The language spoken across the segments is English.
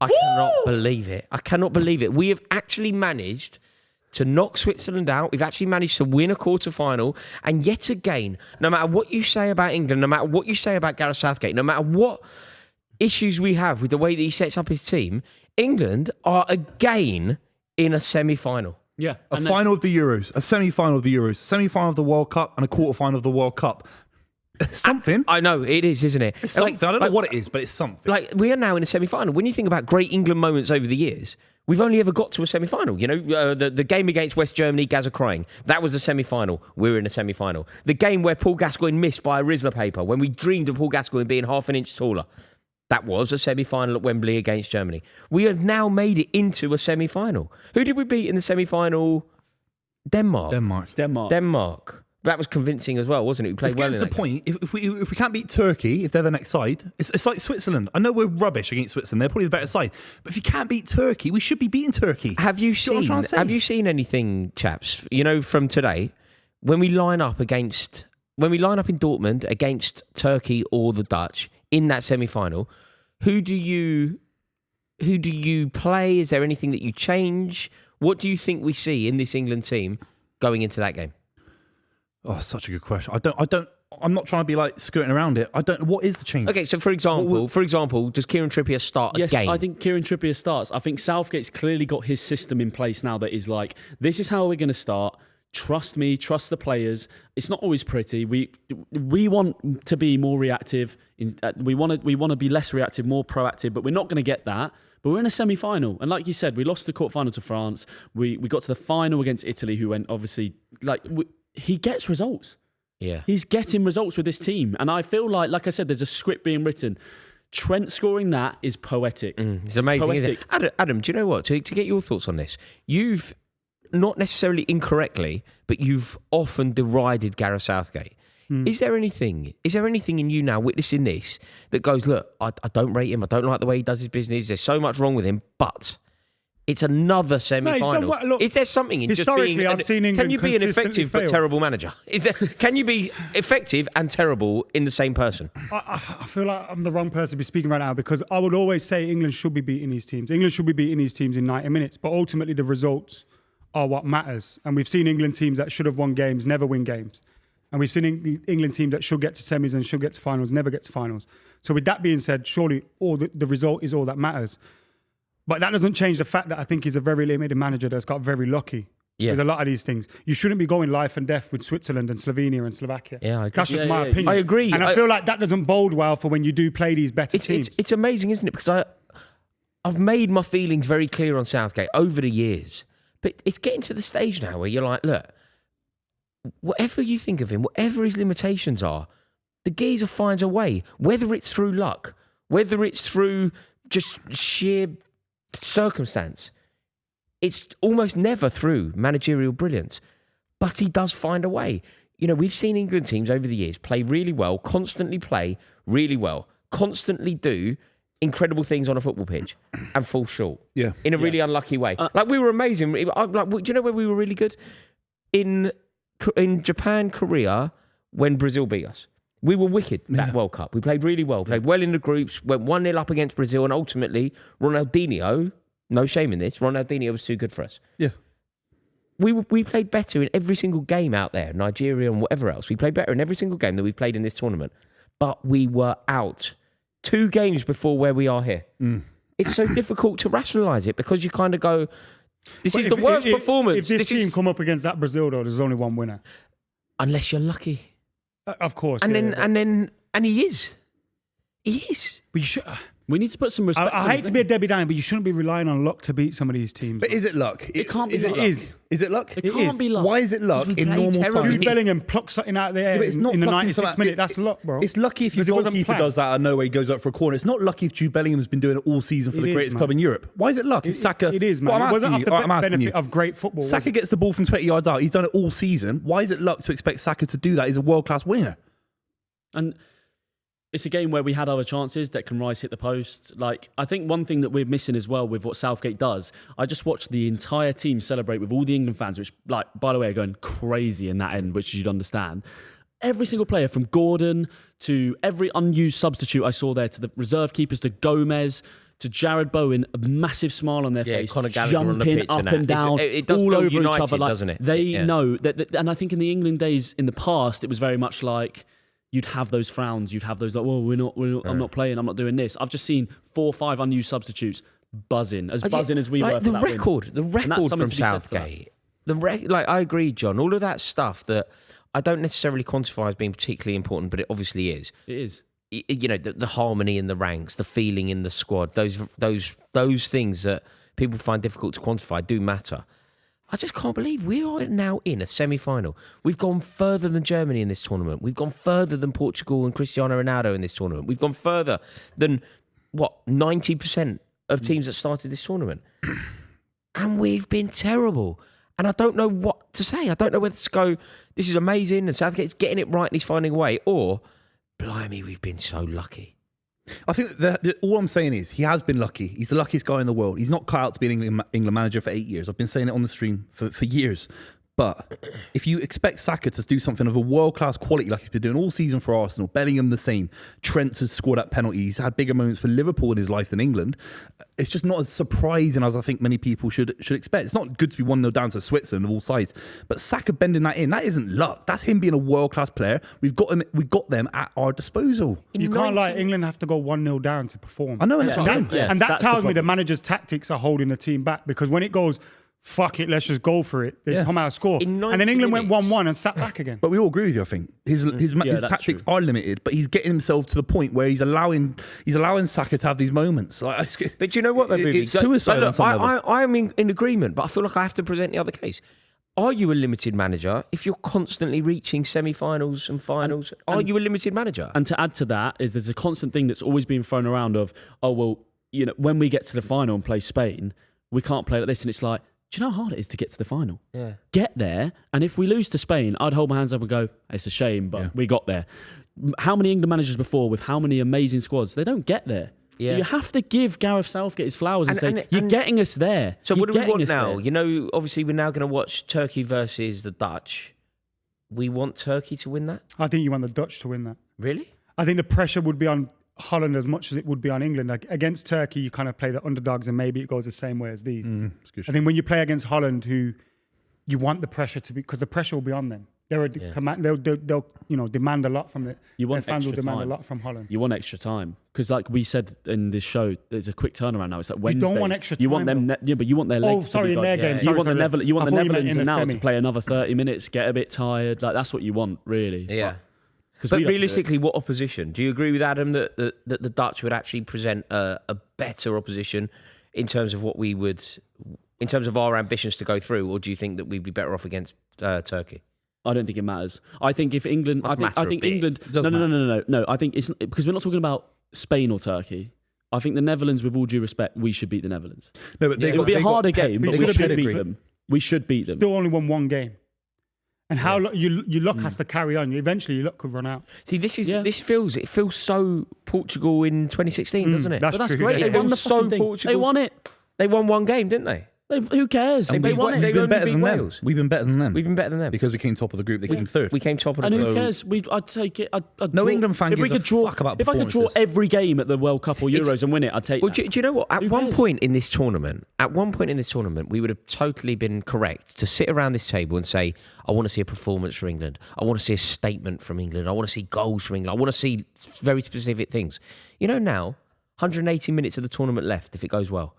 I cannot believe it. I cannot believe it. We have actually managed to knock Switzerland out. We've actually managed to win a quarter-final. And yet again, no matter what you say about England, no matter what you say about Gareth Southgate, no matter what issues we have with the way that he sets up his team, England are again in a semi-final. Yeah. A final of the Euros, a semi-final of the Euros, a semi-final of the World Cup, and a quarter-final of the World Cup. Something. I know, it is, isn't it? It's something. I don't know what it is, but it's something. Like, we are now in a semi-final. When you think about great England moments over the years, we've only ever got to a semi-final. You know, the game against West Germany, Gaza crying, that was a semi-final. We're in a semi-final. The game where Paul Gascoigne missed by a Rizzler paper, when we dreamed of Paul Gascoigne being half an inch taller, that was a semi-final at Wembley against Germany. We have now made it into a semi-final. Who did we beat in the semi-final? Denmark. That was convincing as well, wasn't it? We played well in that the point. If we can't beat Turkey, if they're the next side, it's like Switzerland. I know we're rubbish against Switzerland. They're probably the better side. But if you can't beat Turkey, we should be beating Turkey. Have you seen anything, chaps, you know, from today, when we line up in Dortmund against Turkey or the Dutch in that semi-final, who do you play? Is there anything that you change? What do you think we see in this England team going into that game? Oh, such a good question. I'm not trying to be like skirting around it. What is the change? Okay, so for example, does Kieran Trippier start a game? Yes, I think Kieran Trippier starts. I think Southgate's clearly got his system in place now that is like, this is how we're going to start. Trust me, trust the players. It's not always pretty. We want to be more reactive. We want to be less reactive, more proactive, but we're not going to get that. But we're in a semi-final. And like you said, we lost the quarter-final to France. We got to the final against Italy, who went obviously, he gets results. Yeah. He's getting results with this team. And I feel like I said, there's a script being written. Trent scoring that is poetic. It's amazing, isn't it? Adam, do you know what? To get your thoughts on this, you've, not necessarily incorrectly, but you've often derided Gareth Southgate. Is there anything in you now witnessing this that goes, look, I don't rate him, I don't like the way he does his business, there's so much wrong with him, but it's another semi-final. Is there something in just being... I've seen England can you be an effective but fail. terrible manager? Can you be effective and terrible in the same person? I feel like I'm the wrong person to be speaking right now, because I would always say England should be beating these teams. England should be beating these teams in 90 minutes, but ultimately the results are what matters. And we've seen England teams that should have won games never win games. And we've seen England teams that should get to semis and should get to finals, never get to finals. So with that being said, surely the result is all that matters. But that doesn't change the fact that I think he's a very limited manager that's got very lucky with a lot of these things. You shouldn't be going life and death with Switzerland and Slovenia and Slovakia. Yeah, I agree. That's just my opinion. I agree. And I feel like that doesn't bode well for when you do play these better teams. It's amazing, isn't it? Because I've made my feelings very clear on Southgate over the years. But it's getting to the stage now where you're like, look, whatever you think of him, whatever his limitations are, the geezer finds a way, whether it's through luck, whether it's through just sheer circumstance. It's almost never through managerial brilliance, but he does find a way. You know, we've seen England teams over the years play really well, constantly play really well, constantly do incredible things on a football pitch and fall short in a really unlucky way. Like, we were amazing. Do you know where we were really good? In Japan, Korea, when Brazil beat us. We were wicked that World Cup. We played really well. Played well in the groups, went 1-0 up against Brazil, and ultimately, Ronaldinho, no shame in this, Ronaldinho was too good for us. Yeah. We played better in every single game out there, Nigeria and whatever else. We played better in every single game that we've played in this tournament. But we were out 2 games before where we are here. It's so difficult to rationalise it, because you kind of go, this is the worst performance. If this team come up against that Brazil, though, there's only one winner. Unless you're lucky. Of course. And he is. He is. But you should... We need to put some respect. I hate to be a Debbie Downer, but you shouldn't be relying on luck to beat some of these teams. But is it luck? It can't be luck. Is it luck? It can't be luck. Why is it luck in normal terribly. times? Jude Bellingham plucks something out of the air in the 96th minute. That's luck, bro. It's lucky if your goalkeeper does that out of nowhere, he goes up for a corner. It's not lucky if Jude Bellingham's been doing it all season for the greatest club in Europe. Why is it luck? If Saka... It is, man. Well, it wasn't off the benefit of great football. Saka gets the ball from 20 yards out. He's done it all season. Why is it luck to expect Saka to do that? He's a world-class winger. And it's a game where we had other chances. Declan Rice hit the post. Like, I think one thing that we're missing as well with what Southgate does, I just watched the entire team celebrate with all the England fans, which, like, by the way, are going crazy in that end, which you'd understand. Every single player, from Gordon to every unused substitute I saw there, to the reserve keepers, to Gomez, to Jared Bowen, a massive smile on their face, Conor Gallagher on the jumping pitch up and that. and down, It does all feel over united, each other. Like, doesn't it? They know that, and I think in the England days in the past, it was very much like you'd have those frowns, you'd have those like, "Well, I'm not playing, I'm not doing this." I've just seen 4 or 5 unused substitutes buzzing as we were. The record from something to be said for that. Southgate. I agree, John. All of that stuff that I don't necessarily quantify as being particularly important, but it obviously is. It is. You know, the harmony in the ranks, the feeling in the squad, those things that people find difficult to quantify do matter. I just can't believe we are now in a semi-final. We've gone further than Germany in this tournament. We've gone further than Portugal and Cristiano Ronaldo in this tournament. We've gone further than 90% of teams that started this tournament. And we've been terrible. And I don't know what to say. I don't know whether to go, this is amazing and Southgate's getting it right and he's finding a way, or blimey, we've been so lucky. I think all I'm saying is he has been lucky. He's the luckiest guy in the world. He's not cut out to be an England manager for 8 years. I've been saying it on the stream for years. But if you expect Saka to do something of a world-class quality like he's been doing all season for Arsenal, Bellingham the same, Trent has scored at penalties, he's had bigger moments for Liverpool in his life than England, it's just not as surprising as I think many people should expect. It's not good to be 1-0 down to Switzerland of all sides, but Saka bending that in, that isn't luck. That's him being a world-class player. We've got them at our disposal. You can't lie, England have to go 1-0 down to perform. I know, and that's what I'm saying. And that tells me the manager's tactics are holding the team back, because when it goes, fuck it, let's just go for it, they come out and score. And then England went 1-1 and sat back again. But we all agree with you, I think. His tactics are limited, but he's getting himself to the point where he's allowing Saka to have these moments. But do you know what, though, Buvey? It's suicide on some level. I am in agreement, but I feel like I have to present the other case. Are you a limited manager if you're constantly reaching semi-finals and finals? Are you a limited manager? And to add to that, is there's a constant thing that's always been thrown around of, when we get to the final and play Spain, we can't play like this. And it's like, do you know how hard it is to get to the final? Yeah. Get there, and if we lose to Spain, I'd hold my hands up and go, it's a shame, but we got there. How many England managers before with how many amazing squads, they don't get there. Yeah. So you have to give Gareth Southgate his flowers and say, you're getting us there. So what do we want now? There. You know, obviously we're now going to watch Turkey versus the Dutch. We want Turkey to win that? I think you want the Dutch to win that. Really? I think the pressure would be on Holland as much as it would be on England. Like, against Turkey, you kind of play the underdogs, and maybe it goes the same way as these. I think when you play against Holland, who you want the pressure to be, because the pressure will be on them. They'll demand a lot from it. Their fans will demand time. a lot from Holland. You want extra time, because like we said in this show, there's a quick turnaround now. It's like Wednesday. You don't want extra time. You want them, but you want their legs. In their game. You want the Netherlands now semi. to play another 30 minutes, get a bit tired. Like that's what you want, really. Yeah. But realistically, what opposition? Do you agree with Adam that the Dutch would actually present a better opposition in terms of in terms of our ambitions to go through, or do you think that we'd be better off against Turkey? I don't think it matters. I think if England, I think England. No. I think it's because we're not talking about Spain or Turkey. I think the Netherlands, with all due respect, we should beat the Netherlands. No, but it would be a harder game, but we should beat them. We should beat them. Still only won one game. And how your luck has to carry on. Eventually, your luck could run out. See, this feels so Portugal in 2016, doesn't it? That's great. They won the fucking thing. Portugal. They won it. They won one game, didn't they? Who cares? They won it. We've been better than them. Wales. We've been better than them. We've been better than them because we came top of the group. They came third. We came top of the group. group. And who cares? I'd take it. I'd no draw. England fan gives a fuck about If I could draw every game at the World Cup or Euros and win it, I'd take that. Do you know what? At one point in this tournament, we would have totally been correct to sit around this table and say, I want to see a performance for England. I want to see a statement from England. I want to see goals from England. I want to see very specific things. You know, now, 180 minutes of the tournament left if it goes well.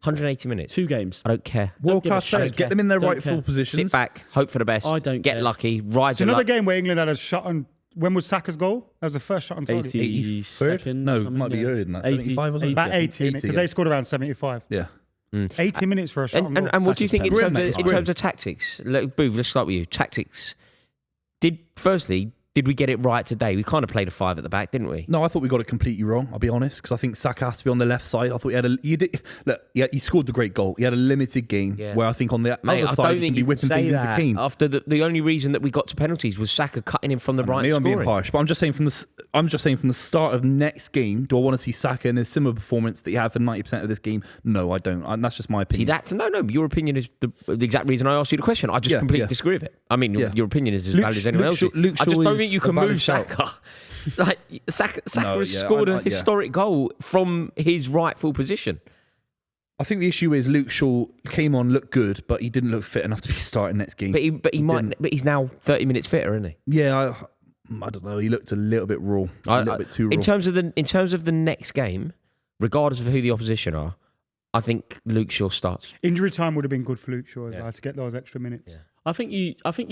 180 minutes. 2 games. I don't care. World-class players. Get them in their rightful positions. Sit back, hope for the best. I don't get care. lucky, ride It's another game where England had a shot on. When was Saka's goal? That was the first shot on target. 83rd? No, it might be earlier than that. 75 or something. About 80, because they scored around 75. Yeah. 80 minutes for a shot on goal. And what do you think in Saka's terms of tactics? Booth, let's start with you. Tactics. Did we get it right today? We kind of played a 5 at the back, didn't we? No, I thought we got it completely wrong, I'll be honest, because I think Saka has to be on the left side. I thought he scored the great goal. He had a limited game where I think on the other side he can be whipping things into Kane. After the only reason that we got to penalties was Saka cutting in from the right and scoring. I'm being harsh, but I'm just saying from the start of next game, do I want to see Saka in a similar performance that he had for 90% of this game? No, I don't. And that's just my opinion. See, no. Your opinion is the exact reason I asked you the question. I just completely disagree with it. I mean, your opinion is as valid as anyone else's. I just don't think think you can valid move shout. Saka? Like Saka No, has yeah, scored a yeah. historic goal from his rightful position. I think the issue is Luke Shaw came on, looked good, but he didn't look fit enough to be starting next game. But he's now 30 minutes fitter, isn't he? Yeah, I don't know. He looked a little bit raw, a little bit too raw. In terms of the next game, regardless of who the opposition are, I think Luke Shaw starts. Injury time would have been good for Luke Shaw as well to get those extra minutes. Yeah. I think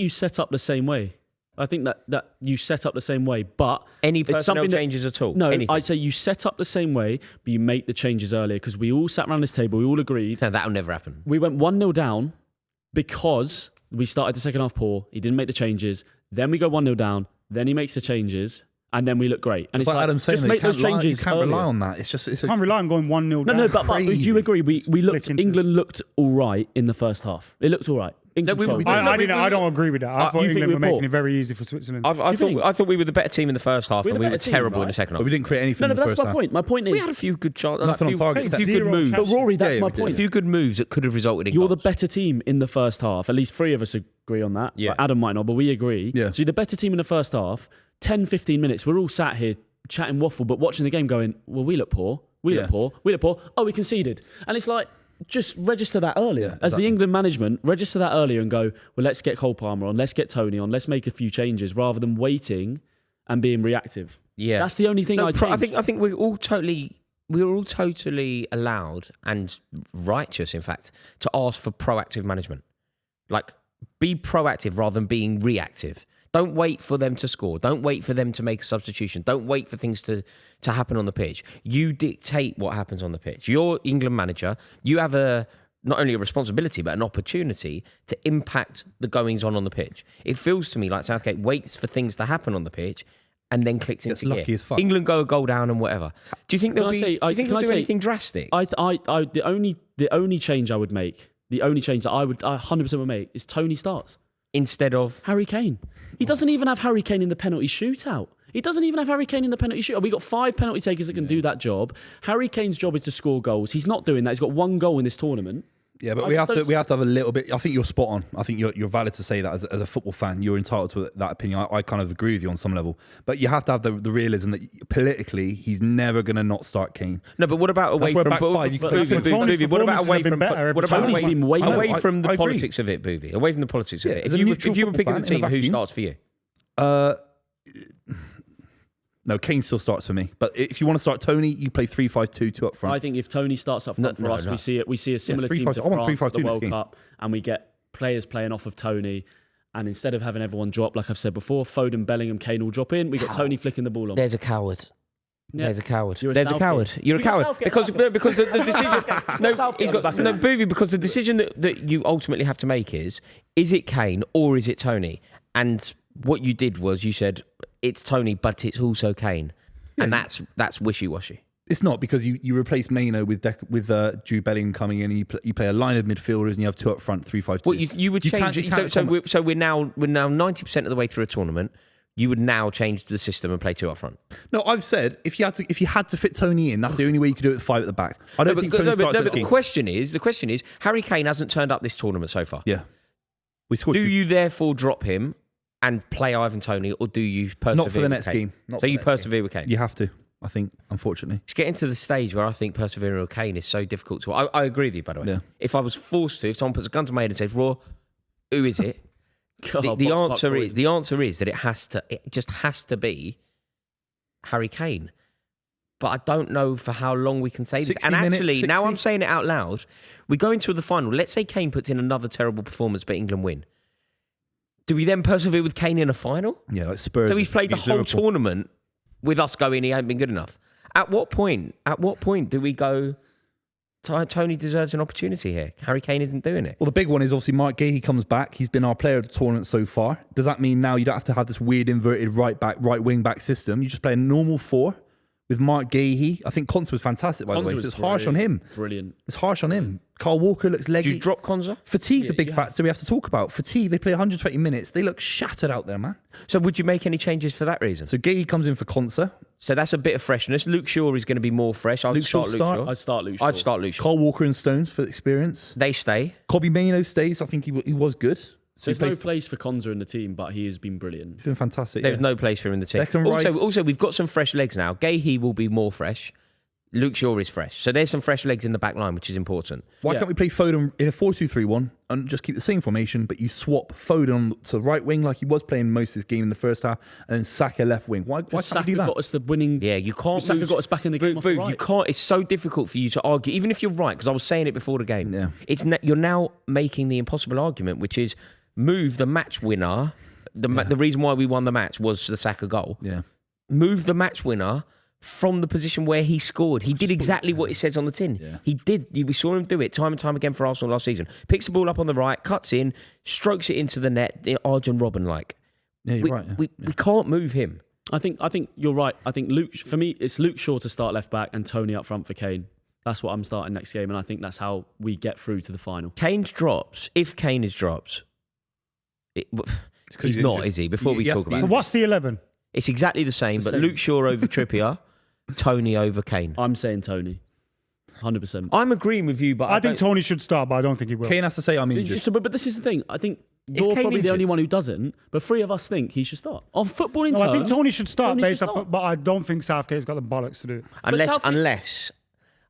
you set up the same way. I think that you set up the same way, but Any it's personnel something that- changes at all? No, Anything? I'd say you set up the same way, but you make the changes earlier because we all sat around this table, we all agreed. No, that'll never happen. We went 1-0 down because we started the second half poor. He didn't make the changes. Then we go 1-0 down. Then he makes the changes. And then we look great. And it's like, Adam saying, just make those changes you can't earlier. rely on that. It's just, Can't rely on going 1-0 down. No, but do you agree? We looked. Split into- England looked all right in the first half. It looked all right. In No, we- control. we- I don't agree with that. I thought you think England were we're poor? making it very easy for Switzerland. I thought we were the better team in the first half, We're and the we were better team, terrible in right? the second half. But we didn't create anything No, in the but first that's my half. point. My point is, We had a few good chances, Nothing on target. a few good Zero moves. but Rory, that's Yeah, my we did. A point. few good moves that could have resulted in You're the goals. better team in the first half. At least 3 of us agree on that. Yeah. Like, Adam might not, but we agree. Yeah. So you're the better team in the first half. 10, 15 minutes, we're all sat here chatting waffle, but watching the game going, well, we look poor. We look poor. We look poor. Oh, we conceded. And it's like, just register that earlier. Yeah, As exactly. the England management, register that earlier and go, well, let's get Cole Palmer on. Let's get Tony on. Let's make a few changes rather than waiting and being reactive. Yeah, That's the only thing I change. I think we're all totally allowed and righteous, in fact, to ask for proactive management. Like, be proactive rather than being reactive. Don't wait for them to score. Don't wait for them to make a substitution. Don't wait for things to happen on the pitch. You dictate what happens on the pitch. You're England manager. You have not only a responsibility, but an opportunity to impact the goings on the pitch. It feels to me like Southgate waits for things to happen on the pitch and then clicks Gets into lucky gear. as fuck. England go a goal down and whatever. Do you think they'll do anything drastic? the only change I would make, the only change that I 100% would make is Tony starts. Instead of Harry Kane. He doesn't even have Harry Kane in the penalty shootout. He doesn't even have Harry Kane in the penalty shootout. We've got 5 penalty takers that can do that job. Harry Kane's job is to score goals. He's not doing that. He's got 1 goal in this tournament. Yeah, but I we just have don't- to have a little bit. I think you're spot on. I think you're valid to say that as a football fan, you're entitled to that opinion. I kind of agree with you on some level, but you have to have the realism that politically he's never going to not start Kane. no, but what about away where from back five, you can put- Buvey, Tony's Buvey, what about performances away have been from better what every about time. Tony's been way away better. from the I agree. politics of it, Buvey? Away from the politics of Yeah, it. as a If you neutral were picking football the fan in team, a who vacuum. starts for you? No, Kane still starts for me. But if you want to start Tony, you play 3-5-2, 2 up front. I think if Tony starts up front for us, no. we see a similar 3-5-2. team to I want France at the 3-5-2 next World game. Cup, and we get players playing off of Tony. And instead of having everyone drop, like I've said before, Foden, Bellingham, Kane all drop in. We got Tony flicking the ball on. There's a coward. Yeah. There's a coward. You're a There's a Southgate. coward. You're a You got coward Southgate because back. because the decision. No, Southgate he's got back. no Buvey because the decision that you ultimately have to make is it Kane or is it Tony? And what you did was you said it's Tony, but it's also Kane, and that's wishy-washy. It's not because you replace Maino with Jude Bellingham coming in, and you play a line of midfielders, and you have 2 up front, 3-5-2. Well, you would change it. So we're now 90% of the way through a tournament. You would now change the system and play 2 up front. No, I've said if you had to fit Tony in, that's the only way you could do it with 5 at the back. I don't think Tony starts this but game. the question is, Harry Kane hasn't turned up this tournament so far. Yeah, we scored. Do 2. you therefore drop him and play Ivan Toney, or do you persevere? Not for the with next Kane? game. Not So for the you next game. persevere with Kane. You have to. I think, unfortunately. It's getting to the stage where I think persevering with Kane is so difficult to. I agree with you, by the way. Yeah. If I was forced to, if someone puts a gun to my head and says, "Raw, who is it?" God, the box answer back is the answer is that it just has to be Harry Kane. But I don't know for how long we can say this. 60 And actually, minutes, now 60. I'm saying it out loud. We go into the final. Let's say Kane puts in another terrible performance, but England win. Do we then persevere with Kane in a final? Yeah, like Spurs. So he's played the against whole Liverpool. tournament with us going, he ain't been good enough. At what point do we go, Tony deserves an opportunity here? Harry Kane isn't doing it. Well, the big one is obviously Mark Gahey comes back. He's been our player of the tournament so far. Does that mean now you don't have to have this weird inverted right wing back system? You just play a normal 4 with Mark Gahey. I think Conser was fantastic, by the way. Konsa So was it's harsh on him. Brilliant. It's harsh on him. Carl Walker looks Do leggy. you drop Konza? Fatigue's a Yeah, big you factor we have to talk about. Fatigue, they play 120 minutes. They look shattered out there, man. So would you make any changes for that reason? So Gahey comes in for Conser. So that's a bit of freshness. Luke Shaw is going to be more fresh. I'd Luke start Shaw Luke start? Shaw. I'd start Luke Shaw. I'd start Luke Shaw. Carl Walker and Stones for experience. They stay. Kobbie Mainoo stays. I think he was good. There's no place for Konza in the team, but he has been brilliant. He's been fantastic. There's no place for him in the team. Declan Rice- Also, we've got some fresh legs now. Gahey will be more fresh. Luke Shaw is fresh. So there's some fresh legs in the back line, which is important. Why can't we play Foden in a 4-2-3-1 and just keep the same formation, but you swap Foden on to the right wing like he was playing most of this game in the first half, and then Saka left wing? Why can't Saka we do that? got us the winning. Yeah, you can't. Saka got us back in the game. off the Booth, right. you can't. It's so difficult for you to argue, even if you're right. Because I was saying it before the game. Yeah. You're now making the impossible argument, which is move the match winner. The reason why we won the match was the Saka goal. Yeah. Move the match winner from the position where he scored. He did exactly what it says on the tin. Yeah. He did. We saw him do it time and time again for Arsenal last season. Picks the ball up on the right, cuts in, strokes it into the net, Arjen Robben like. Yeah, you're right. Yeah. We can't move him. I think you're right. I think for me, it's Luke Shaw to start left back and Tony up front for Kane. That's what I'm starting next game, and I think that's how we get through to the final. Kane's drops. If Kane is drops, he's not, injured. is he? Before we He has talk to be about But it. what's the 11? It's exactly the same, but same. Luke Shaw over Trippier, Tony over Kane. I'm saying Tony, 100%. I'm agreeing with you, but I think Tony should start, but I don't think he will. Kane has to say I'm injured. But this is the thing. I think you're Kane probably the injured? only one who doesn't, but 3 of us think he should start. On footballing No, terms, I think Tony should start Tony based should up, start. but I don't think Southgate's got the bollocks to do it.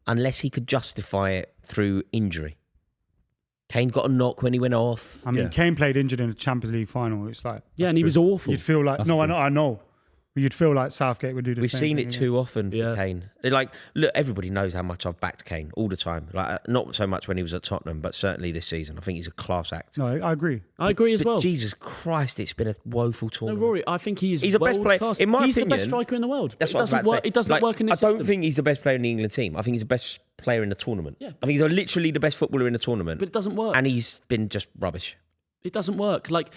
Unless he could justify it through injury. Kane got a knock when he went off. I mean, Yeah. Kane played injured in the Champions League final. It's like Yeah, and he was awful. you'd feel like That's no, true. I know. But you'd feel like Southgate would do the We've same seen thing it again. too often for Yeah. Kane. Look, everybody knows how much I've backed Kane all the time. Not so much when he was at Tottenham, but certainly this season. I think he's a class act. No, I agree. I agree as But well. Jesus Christ, it's been a woeful No, tournament. Rory, I think he's He's the best player. world-class. In my he's the opinion, best striker in the world. That's it what I was doesn't about to work. say. It doesn't work in this I system. don't think he's the best player in the England team. I think he's the best player in the tournament. Yeah. I think he's literally the best footballer in the tournament. But it doesn't work. And he's been just rubbish. It doesn't work. Like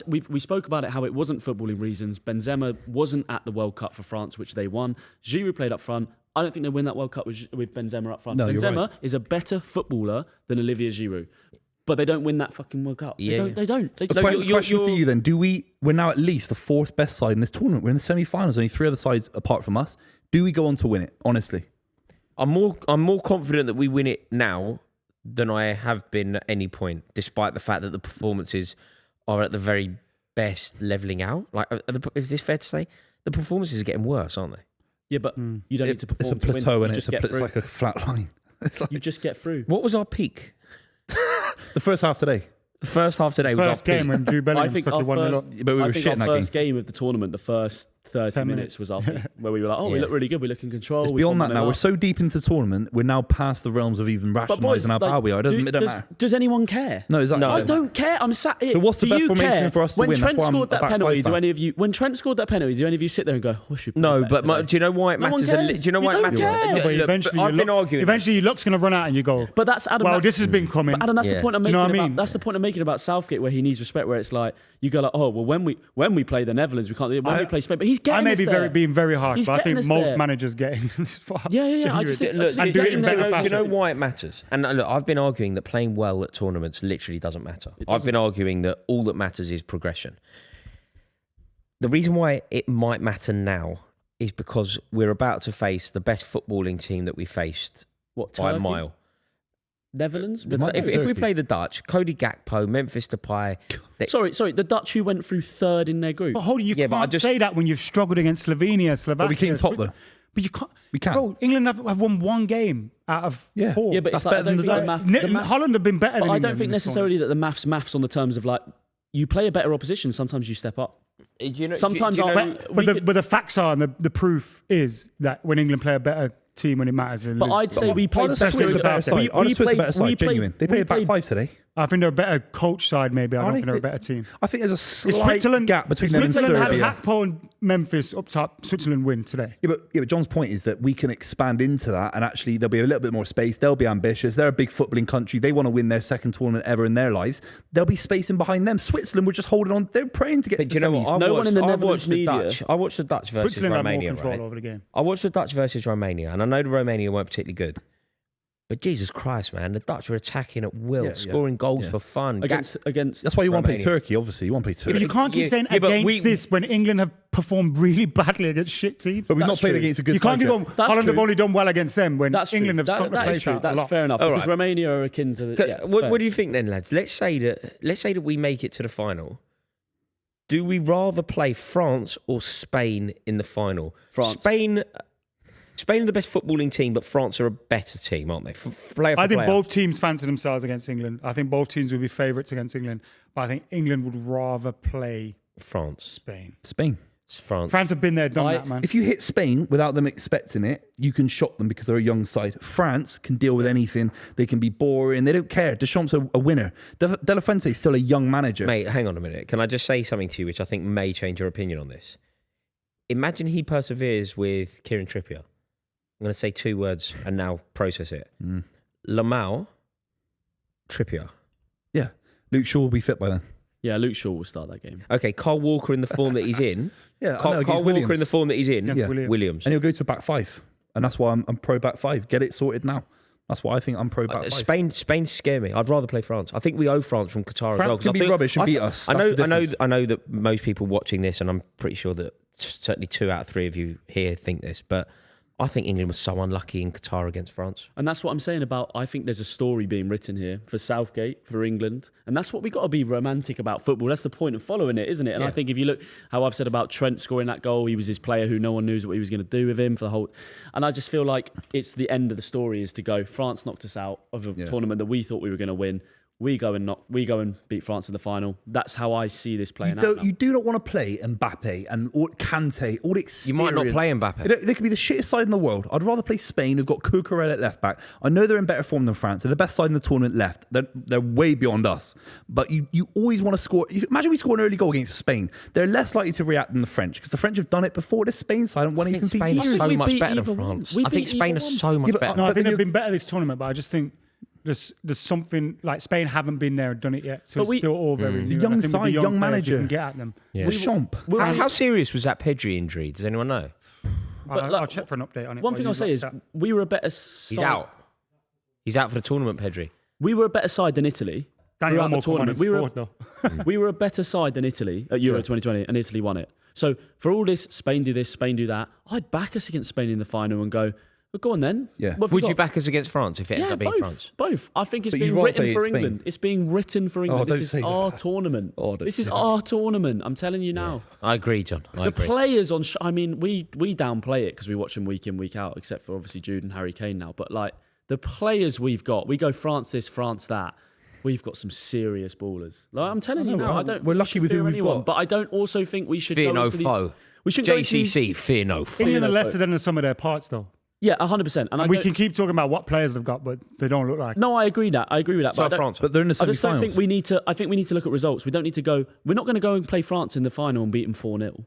we spoke about it, how it wasn't footballing reasons. Benzema wasn't at the World Cup for France, which they won. Giroud played up front. I don't think they win that World Cup with Benzema up front. No, you're Benzema right. is a better footballer than Olivier Giroud, but they don't win that fucking World Cup. Yeah. They don't. They A don't. question for you then: we're now at least the 4th best side in this tournament? We're in the semi-finals. Only 3 other sides apart from us. Do we go on to win it? Honestly, I'm more confident that we win it now than I have been at any point, despite the fact that the performances are at the very best levelling out. Is this fair to say? The performances are getting worse, aren't they? Yeah, but you don't need to it's a perform to win. plateau, You and just it's get through. like a flat line. It's like You just get through. What was our peak? the first half today. The first half today was our First game peak. when Jude Bellingham I think took our it 1-0 up. But we were shit in our that first game of the tournament, the first 30 10 minutes was our peak, minutes. where we were like, we Yeah. look really good, we look in control. It's we've beyond gone that now. 1-0 We're up. so deep into the tournament, we're now past the realms of even But boys, rationalising how bad we are. It doesn't matter. does anyone care? No, exactly. No. I don't care. I'm sat here. So what's the Do best you formation care? for us to when win? That's Trent why I'm scored a that back penalty, five do fan. any of you? When Trent scored that penalty, do any of you sit there and go, "We should"? No, but do you know why it No one matters? cares. Do you know why You it don't matters? care. No, but Look, eventually, I've been arguing. Eventually, your luck's going to run out, and you go. But that's Adam. Well, that's, this has been coming. But Adam, that's Yeah. the point I'm Do you making. know what I about, mean? That's the point I'm making about Southgate, where he needs respect. Where it's like you go like, "Oh, well, when we play the Netherlands, we can't. When we play Spain, but he's getting I may us be there. being very harsh, He's but I getting think us most there. managers getting this far. Yeah. I Genuinely. just think, Look, And do it in do you better know- do you fashion. know why it matters? And look, I've been arguing that playing well at tournaments literally doesn't matter. I've been arguing that all that matters is progression. The reason why it might matter now is because we're about to face the best footballing team that we faced What, by a Turkey? mile. Netherlands. If we play the Dutch, Cody Gakpo, Memphis Depay, Sorry, the Dutch who went through third in their group. But hold on, you Yeah, but I can't just- say that when you've struggled against Slovenia, Slovakia. we came top, though. But you can't. We can. Bro, England have won 1 game out of 4. Yeah, but That's it's like, I better don't than think the the Dutch. math. Holland have been better But than I England don't think in this necessarily that the maths on the terms of like you play a better opposition. Sometimes you step up. Sometimes do you our- know- But the facts are, and the proof is that when England play a better team when it matters. they But lose. I'd say we I'd played have better. switched to a better side. I'd have switched to a better side, genuine. They played back 5 today. I think they're a better coach side, maybe. I don't think they're a they- better team. I think there's a If slight gap between them and Switzerland Serbia. had Hakpo and Memphis up top, Switzerland win today. Yeah, but John's point is that we can expand into that, and actually there'll be a little bit more space. They'll be ambitious. They're a big footballing country. They want to win their second tournament ever in their lives. There'll be space in behind them. Switzerland were just holding on. They're praying to get But to do you the know what? semis. No one in the I Netherlands watched the media- Dutch. I watched the Dutch versus Switzerland had more Romania. control Right? over the game. I watched the Dutch versus Romania, and I know the Romania weren't particularly good. But Jesus Christ, man, the Dutch were attacking at will, Yeah, scoring goals for fun. against. That's why you want to play Romania. Turkey, obviously. You want to play Turkey. But you can't keep saying but against this when England have performed really badly against shit teams. But we've not That's played true. against a good You can't side keep yet. on. That's Holland have true. only done well against them when That's England true. have stuck the That is place true. out a That's lot. fair enough. All Because right. Romania are akin to the. Yeah, what do you think then, lads? Let's say that we make it to the final. Do we rather play France or Spain in the final? France. Spain are the best footballing team, but France are a better team, aren't they? I think both teams fancy themselves against England. I think both teams will be favourites against England. But I think England would rather play France. Spain. Spain. It's France. France have been there, done that, man. If you hit Spain without them expecting it, you can shock them because they're a young side. France can deal with anything. They can be boring. They don't care. Deschamps a winner. De La Fuente is still a young manager. Mate, hang on a minute. Can I just say something to you which I think may change your opinion on this? Imagine he perseveres with Kieran Trippier. I'm going to say 2 words and now process it. Lamau, Trippier. Yeah. Luke Shaw will be fit by then. Yeah, Luke Shaw will start that game. Okay, Kyle Walker in the form that he's in. Yeah, Kyle Walker Williams. in the form that he's in. Against Yeah. Williams. And he'll go to back 5. And that's why I'm pro back 5. Get it sorted now. That's why I think I'm pro back 5. Spain scare me. I'd rather play France. I think we owe France from Qatar as well. France 'cause can I be think- rubbish and beat us. I That's the know difference. that most people watching this, and I'm pretty sure that certainly 2 out of 3 of you here think this, but I think England was so unlucky in Qatar against France. And that's what I'm saying about, I think there's a story being written here for Southgate, for England. And that's what we got to be romantic about football. That's the point of following it, isn't it? And I think if you look how I've said about Trent scoring that goal, he was his player who no one knew what he was going to do with him for the whole. And I just feel like it's the end of the story is to go, France knocked us out of a tournament that we thought we were going to win. We go and beat France in the final. That's how I see this playing out. now. You do not want to play Mbappe and Kante, all the experience. You might not play Mbappe. They could be the shittest side in the world. I'd rather play Spain, who've got Cucurella at left back. I know they're in better form than France. They're the best side in the tournament left. They're way beyond us. But you always want to score. Imagine we score an early goal against Spain. They're less likely to react than the French because the French have done it before. The Spain side and won I even think beat Spain years. are so we much beat better either than one. France. We I think beat Spain are either one. so much Yeah, but- better. No, I But think then they've been better this tournament, but I just think there's something like Spain haven't been there and done it yet, so But it's we- still all very new. and I Young think with the side, young players, manager. you can get at them. Yeah. Deschamps. How serious was that Pedri injury? Does anyone know? I'll check for an update on it. One while thing you I'll say look is that. we were a better He's side. out. He's out for the tournament, Pedri. We were a better side than Italy. Danny throughout the Olmo come on tournament. and We were, scored, though. we were a better side than Italy at Euro 2020, and Italy won it. So for all this, Spain do this, Spain do that, I'd back us against Spain in the final and go, well, go on then. Yeah. What have Would we you got? back us against France if it ends Yeah, up being both. France? Both. I think it's But being you'd rather written play for Spain. England. It's being written for England. don't This is say our that. tournament. Oh, don't This is say our tournament. I'm telling you now. I agree, John. I The agree. players on, I mean, we downplay it because we watch them week in, week out, except for obviously Jude and Harry Kane now. But like the players we've got, we go France this, France that. We've got some serious ballers. Like I'm telling you now, I don't. we're we lucky should with who fear we've anyone, got. But I don't also think we should Fear go no into these. foe. We shouldn't go into these. JCC, fear no foe. England are no lesser foe. than the sum of their parts, though. Yeah, 100%. And We can keep talking about what players they've got, but they don't look like. No, I agree that. I agree with that. So but I don't- France. But they're in the I just don't semi-finals. think we need to. I think we need to look at results. We don't need to go. We're not going to go and play France in the final and beat them 4-0.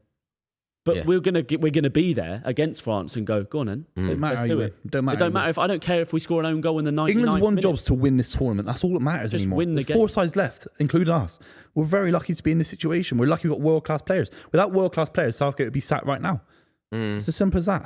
But Yeah. we're gonna be there against France and go on then. Don't matter Let's how do you it. win. Don't matter It how don't you matter if I don't care if we score an own goal in the 99th England's won minute. jobs to win this tournament. That's all that matters Just anymore. win the There's 4 game. sides left, including us. We're very lucky to be in this situation. We're lucky we've got world-class players. Without world-class players, Southgate would be sat right now. It's as simple as that.